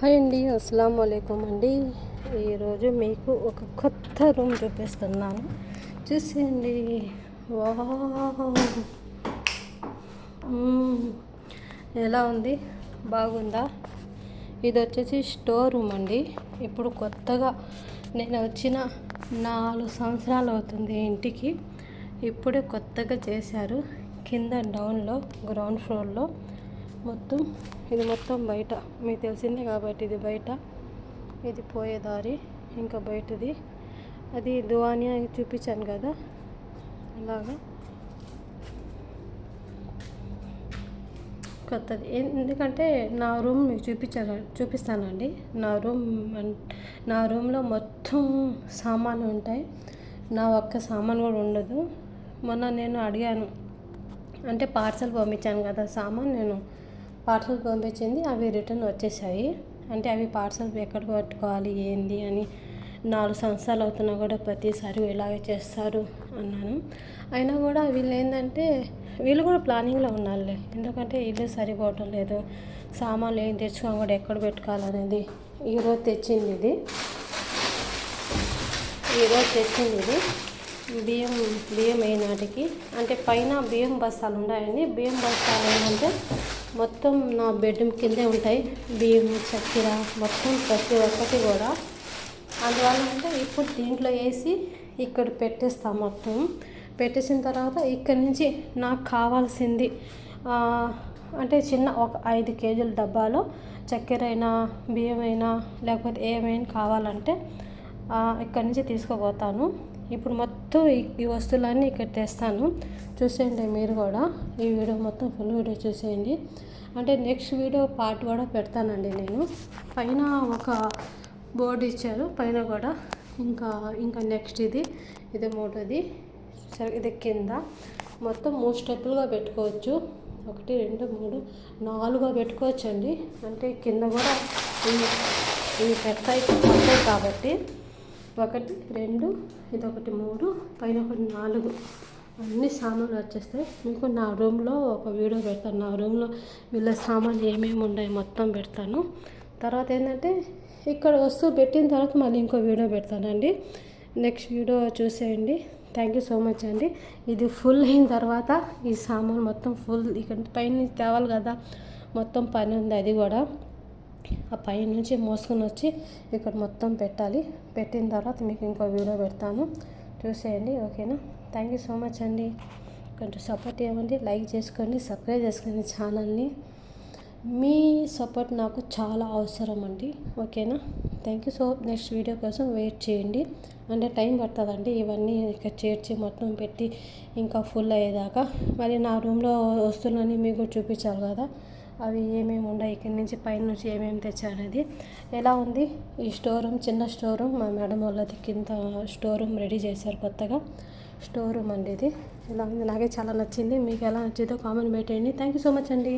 Hi అండి, అస్సలం వాలేకుమ్ అండి. ఈరోజు మీకు ఒక కొత్త రూమ్ చూపిస్తున్నాను, చూసేయండి. వావ్, ఎలా ఉంది, బాగుందా? ఇది వచ్చేసి స్టోర్ రూమ్ అండి. ఇప్పుడు కొత్తగా నేను వచ్చిన 4 సంవత్సరాలు అవుతుంది ఇంటికి. ఇప్పుడే కొత్తగా చేశారు. కింద డౌన్లో గ్రౌండ్ ఫ్లోర్లో ఇది మొత్తం బయట, మీకు తెలిసిందే కాబట్టి ఇది బయట, ఇది పోయేదారి, ఇంకా బయటది అది దువానియా చూపించాను కదా, అలాగా కొత్తది. ఎందుకంటే నా రూమ్ మీకు చూపిస్తానండి. నా రూమ్లో మొత్తం సామాన్లు ఉంటాయి. నా ఒక్క సామాన్ కూడా ఉండదు. మొన్న నేను అడిగాను, అంటే పార్సల్ పంపించాను కదా సామాన్, నేను పార్సల్ పంపించింది, అవి రిటర్న్ వచ్చేసాయి. అంటే అవి పార్సల్ ఎక్కడ పట్టుకోవాలి ఏంది అని 4 సంవత్సరాలు అవుతున్నా కూడా ప్రతిసారి ఇలాగే చేస్తారు అన్నాను. అయినా కూడా వీళ్ళు కూడా ప్లానింగ్లో ఉన్నారులే. ఎందుకంటే ఇల్లు సరిపోవటం లేదు, సామాన్లు ఏం తెచ్చుకోని కూడా ఎక్కడ పెట్టుకోవాలనేది. ఈరోజు తెచ్చింది ఇది బియ్యం అయినాటికి, అంటే పైన బియ్యం బస్తాలు ఉన్నాయండి. బియ్యం బస్తాలు ఏంటంటే మొత్తం నా బెడ్రూమ్ కిందే ఉంటాయి. బియ్యం, చక్కెర, మొత్తం ప్రతి ఒక్కటి కూడా. అందువల్ల అంటే ఇప్పుడు దీంట్లో వేసి ఇక్కడ పెట్టేస్తాం. మొత్తం పెట్టేసిన తర్వాత ఇక్కడి నుంచి నాకు కావాల్సింది అంటే చిన్న ఒక 5 కేజీల డబ్బాలో చక్కెర అయినా, బియ్యం అయినా, లేకపోతే ఏమైనా కావాలంటే ఇక్కడి నుంచి తీసుకుపోతాను. ఇప్పుడు మొత్తం ఈ వస్తువులన్నీ ఇక్కడ తెస్తాను. చూసేయండి మీరు కూడా. ఈ వీడియో మొత్తం ఫుల్ వీడియో చూసేయండి. అంటే నెక్స్ట్ వీడియో పార్ట్ కూడా పెడతానండి నేను. పైన ఒక బోర్డు ఇచ్చారు, పైన కూడా. ఇంకా నెక్స్ట్ ఇది మూడోది. సరే, ఇది కింద మొత్తం 3 స్టెప్పులుగా పెట్టుకోవచ్చు. 1 2 3 4గా పెట్టుకోవచ్చు అండి. అంటే కింద కూడా ఇవి పెడతాయి కాబట్టి 1 2 ఇది 1 3 పైన 1 4 అన్ని సామాన్లు వచ్చేస్తాయి. మీకు నా రూమ్లో ఒక వీడియో పెడతాను. నా రూమ్లో వీళ్ళ సామాన్లు ఏమేమి ఉన్నాయి మొత్తం పెడతాను. తర్వాత ఏంటంటే ఇక్కడ వస్తువు పెట్టిన తర్వాత మళ్ళీ ఇంకో వీడియో పెడతానండి. నెక్స్ట్ వీడియో చూసేయండి. థ్యాంక్ యూ సో మచ్ అండి. ఇది ఫుల్ అయిన తర్వాత ఈ సామాన్ మొత్తం ఫుల్ ఇక్కడ పైన నుంచి తేవాలి కదా, మొత్తం పని ఉంది. అది కూడా ఆ పై నుంచి మోసుకొని వచ్చి ఇక్కడ మొత్తం పెట్టాలి. పెట్టిన తర్వాత మీకు ఇంకో వీడియో పెడతాను, చూసేయండి. ఓకేనా? థ్యాంక్ యూ సో మచ్ అండి. కొంచెం సపోర్ట్ ఇవ్వండి, లైక్ చేసుకోండి, సబ్స్క్రైబ్ చేసుకోండి ఛానల్ని. మీ సపోర్ట్ నాకు చాలా అవసరం అండి. ఓకేనా? Thank you. నెక్స్ట్ వీడియో కోసం వెయిట్ చేయండి. అంటే టైం పడుతుందండి ఇవన్నీ ఇక్కడ చేర్చి మొత్తం పెట్టి ఇంకా ఫుల్ అయ్యేదాకా. మరి నా రూమ్లో వస్తువులన్నీ మీకు చూపించాలి కదా, అవి ఏమేమి ఉన్నాయి, ఇక్కడి నుంచి పైన నుంచి ఏమేమి తెచ్చారనేది. ఎలా ఉంది ఈ స్టోర్ రూమ్? చిన్న స్టోర్ రూమ్, మా మేడం వాళ్ళది కింద స్టోర్ రూమ్ రెడీ చేశారు కొత్తగా. స్టోర్ రూమ్ అండి ఇది. ఎలా ఉంది? నాకే చాలా నచ్చింది. మీకు ఎలా నచ్చిందో కామెంట్ పెట్టండి. థ్యాంక్ యూ సో మచ్ అండి.